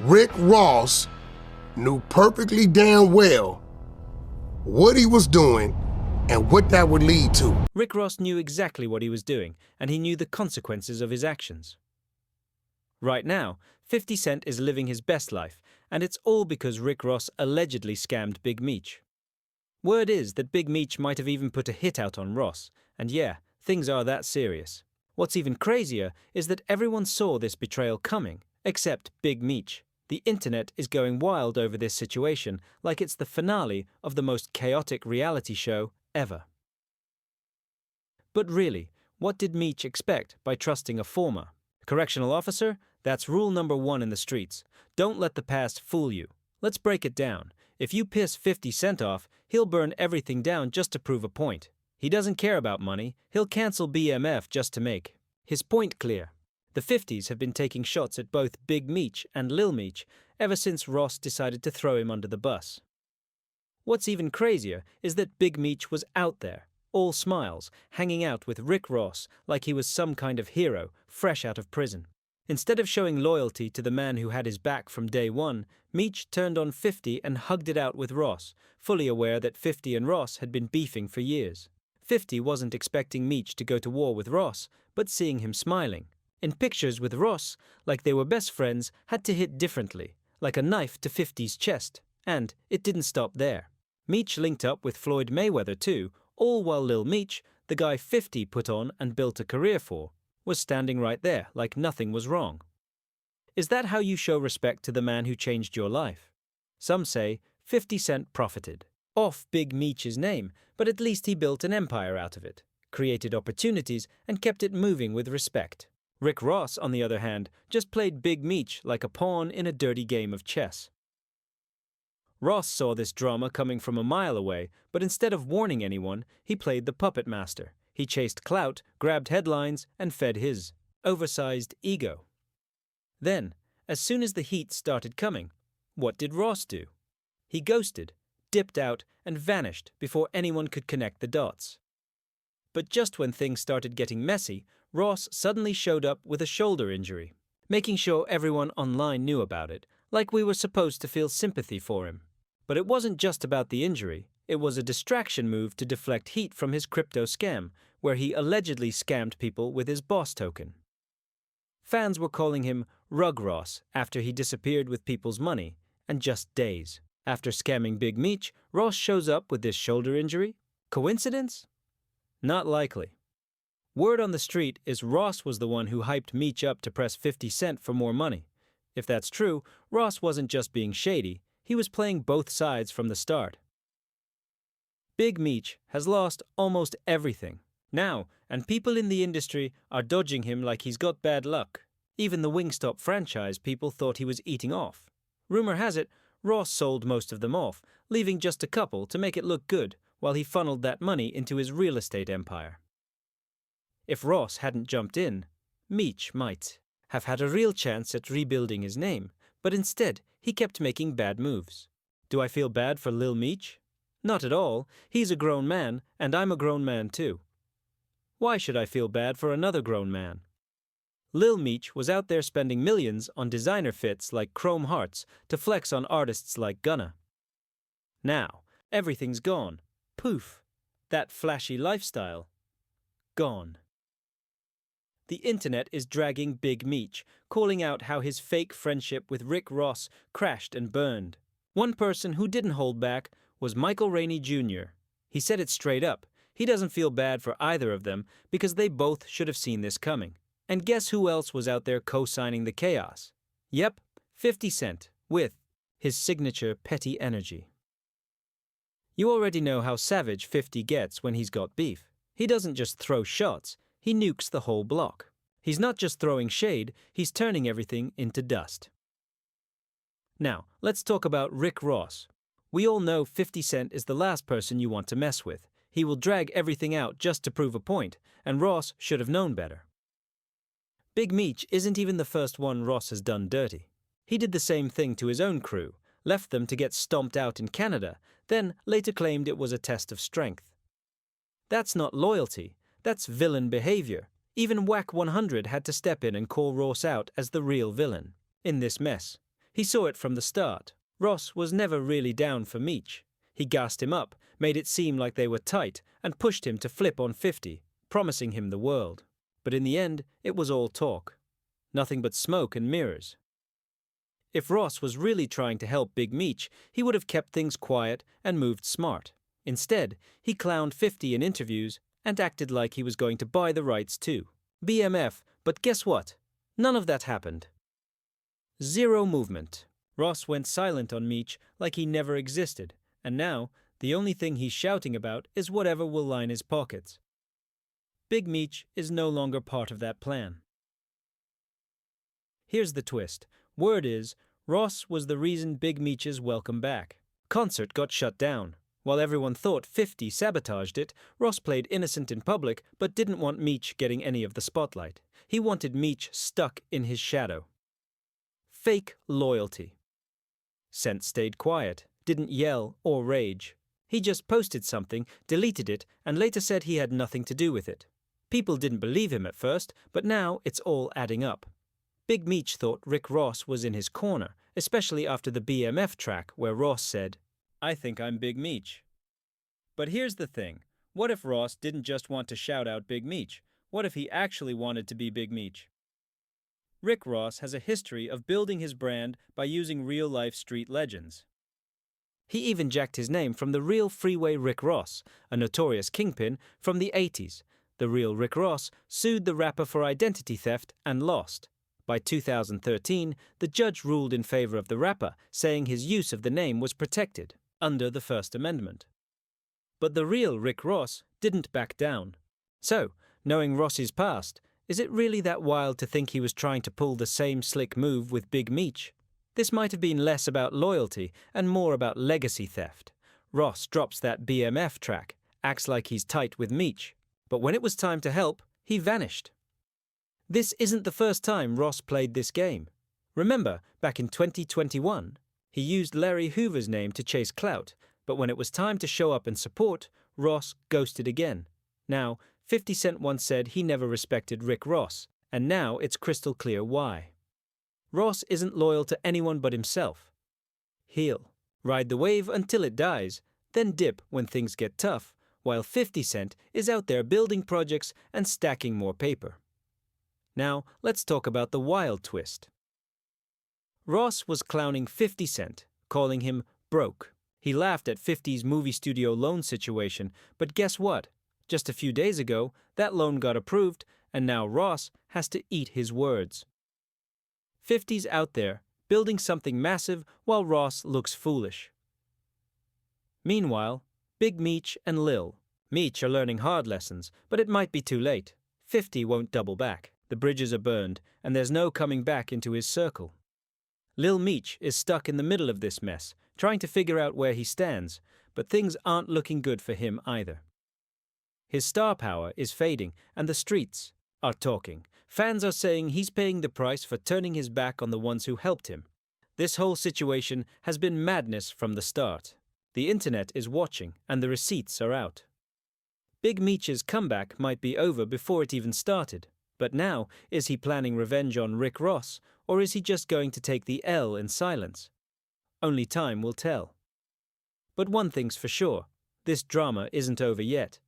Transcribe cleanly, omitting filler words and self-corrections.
Rick Ross knew perfectly damn well what he was doing and what that would lead to. Rick Ross knew exactly what he was doing, and he knew the consequences of his actions. Right now, 50 Cent is living his best life, and it's all because Rick Ross allegedly scammed Big Meech. Word is that Big Meech might have even put a hit out on Ross, and yeah, things are that serious. What's even crazier is that everyone saw this betrayal coming, except Big Meech. The internet is going wild over this situation, like it's the finale of the most chaotic reality show ever. But really, what did Meech expect by trusting a former correctional officer? That's rule number 1 in the streets. Don't let the past fool you. Let's break it down. If you piss 50 Cent off, he'll burn everything down just to prove a point. He doesn't care about money. He'll cancel BMF just to make his point clear. The 50s have been taking shots at both Big Meech and Lil Meech ever since Ross decided to throw him under the bus. What's even crazier is that Big Meech was out there, all smiles, hanging out with Rick Ross like he was some kind of hero, fresh out of prison. Instead of showing loyalty to the man who had his back from day one, Meech turned on 50 and hugged it out with Ross, fully aware that 50 and Ross had been beefing for years. 50 wasn't expecting Meech to go to war with Ross, but seeing him smiling in pictures with Ross, like they were best friends, had to hit differently, like a knife to 50's chest. And it didn't stop there. Meech linked up with Floyd Mayweather too, all while Lil Meech, the guy 50 put on and built a career for, was standing right there like nothing was wrong. Is that how you show respect to the man who changed your life? Some say 50 Cent profited off Big Meech's name, but at least he built an empire out of it, created opportunities, and kept it moving with respect. Rick Ross, on the other hand, just played Big Meech like a pawn in a dirty game of chess. Ross saw this drama coming from a mile away, but instead of warning anyone, he played the puppet master. He chased clout, grabbed headlines, and fed his oversized ego. Then, as soon as the heat started coming, what did Ross do? He ghosted, dipped out, and vanished before anyone could connect the dots. But just when things started getting messy, Ross suddenly showed up with a shoulder injury, making sure everyone online knew about it, like we were supposed to feel sympathy for him. But it wasn't just about the injury. It was a distraction move to deflect heat from his crypto scam, where he allegedly scammed people with his boss token. Fans were calling him Rug Ross after he disappeared with people's money, and just days after scamming Big Meech, Ross shows up with this shoulder injury? Coincidence? Not likely. Word on the street is Ross was the one who hyped Meech up to press 50 Cent for more money. If that's true, Ross wasn't just being shady, he was playing both sides from the start. Big Meech has lost almost everything now, and people in the industry are dodging him like he's got bad luck. Even the Wingstop franchise people thought he was eating off. Rumor has it, Ross sold most of them off, leaving just a couple to make it look good while he funneled that money into his real estate empire. If Ross hadn't jumped in, Meech might have had a real chance at rebuilding his name, but instead he kept making bad moves. Do I feel bad for Lil Meech? Not at all. He's a grown man, and I'm a grown man too. Why should I feel bad for another grown man? Lil Meech was out there spending millions on designer fits like chrome hearts to flex on artists like Gunna. Now, everything's gone. Poof. That flashy lifestyle. Gone. The internet is dragging Big Meech, calling out how his fake friendship with Rick Ross crashed and burned. One person who didn't hold back was Michael Rainey Jr. He said it straight up. He doesn't feel bad for either of them because they both should have seen this coming. And guess who else was out there co-signing the chaos? Yep, 50 Cent, with his signature petty energy. You already know how savage 50 gets when he's got beef. He doesn't just throw shots, he nukes the whole block. He's not just throwing shade, he's turning everything into dust. Now, let's talk about Rick Ross. We all know 50 Cent is the last person you want to mess with. He will drag everything out just to prove a point, and Ross should have known better. Big Meech isn't even the first one Ross has done dirty. He did the same thing to his own crew, left them to get stomped out in Canada, then later claimed it was a test of strength. That's not loyalty, that's villain behavior. Even Whack 100 had to step in and call Ross out as the real villain. In this mess, He saw it from the start. Ross was never really down for Meech. He gassed him up, made it seem like they were tight, and pushed him to flip on 50, promising him the world. But in the end, it was all talk. Nothing but smoke and mirrors. If Ross was really trying to help Big Meech, he would have kept things quiet and moved smart. Instead, he clowned 50 in interviews and acted like he was going to buy the rights too. BMF, but guess what? None of that happened. Zero movement. Ross went silent on Meech like he never existed, and now the only thing he's shouting about is whatever will line his pockets. Big Meech is no longer part of that plan. Here's the twist. Word is, Ross was the reason Big Meech's welcome back. Concert got shut down. While everyone thought 50 sabotaged it, Ross played innocent in public but didn't want Meech getting any of the spotlight. He wanted Meech stuck in his shadow. Fake loyalty. Sent stayed quiet, didn't yell or rage. He just posted something, deleted it, and later said he had nothing to do with it. People didn't believe him at first, but now it's all adding up. Big Meech thought Rick Ross was in his corner, especially after the BMF track where Ross said, "I think I'm Big Meech." But here's the thing. What if Ross didn't just want to shout out Big Meech? What if he actually wanted to be Big Meech? Rick Ross has a history of building his brand by using real-life street legends. He even jacked his name from the real Freeway Rick Ross, a notorious kingpin from the 80s. The real Rick Ross sued the rapper for identity theft and lost. By 2013, the judge ruled in favor of the rapper, saying his use of the name was protected under the First Amendment. But the real Rick Ross didn't back down. So, knowing Ross's past, is it really that wild to think he was trying to pull the same slick move with Big Meech? This might have been less about loyalty and more about legacy theft. Ross drops that BMF track, acts like he's tight with Meech, but when it was time to help, he vanished. This isn't the first time Ross played this game. Remember, back in 2021, he used Larry Hoover's name to chase clout, but when it was time to show up and support, Ross ghosted again. Now, 50 Cent once said he never respected Rick Ross, and now it's crystal clear why. Ross isn't loyal to anyone but himself. He'll ride the wave until it dies, then dip when things get tough, while 50 Cent is out there building projects and stacking more paper. Now, let's talk about the wild twist. Ross was clowning 50 Cent, calling him broke. He laughed at 50's movie studio loan situation, but guess what? Just a few days ago, that loan got approved, and now Ross has to eat his words. 50's out there, building something massive while Ross looks foolish. Meanwhile, Big Meech and Lil Meech are learning hard lessons, but it might be too late. 50 won't double back. The bridges are burned, and there's no coming back into his circle. Lil Meech is stuck in the middle of this mess, trying to figure out where he stands, but things aren't looking good for him either. His star power is fading, and the streets are talking. Fans are saying he's paying the price for turning his back on the ones who helped him. This whole situation has been madness from the start. The internet is watching, and the receipts are out. Big Meech's comeback might be over before it even started. But now, is he planning revenge on Rick Ross, or is he just going to take the L in silence? Only time will tell. But one thing's for sure, this drama isn't over yet.